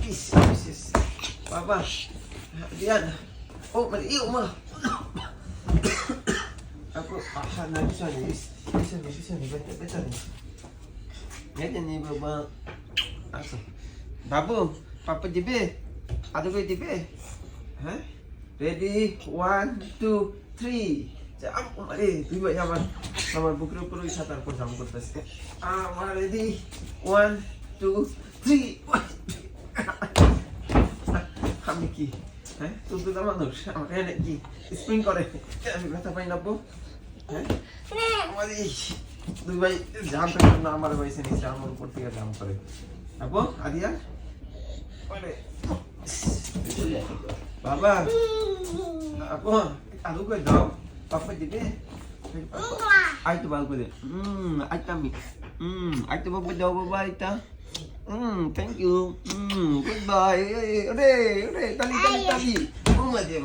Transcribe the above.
Yes. Papa. Diyan. Oh, maliyo mo. Ako, bisa nih. Betul nih. Ganyan nih, Baba. Asa. Babu, Papa dibe. Ada gue dibe. Hah? Ready? 1, 2, 3. Jump, tiba yaman. Nomor bukro isa tampon sama kertas. Ready? 1, 2, 3. Kami ki. হ্যাঁ তুই তো মানুষ আমাকে নাকি spring করে আমি ব্যথা পাই না হ্যাঁ আমার এই দুই ভাই জাম্পের জন্য আমার বয়সে নিচে আমার উপর থেকে জাম্প করে আপু আদিয়া বাবা আপু আলু করে দাও পাপা দিবে আই তো বাবু দে আইটা আমি আই তো বাবু দাও বাবা আইটা thank you. Goodbye. Ore, tali. Mama dia.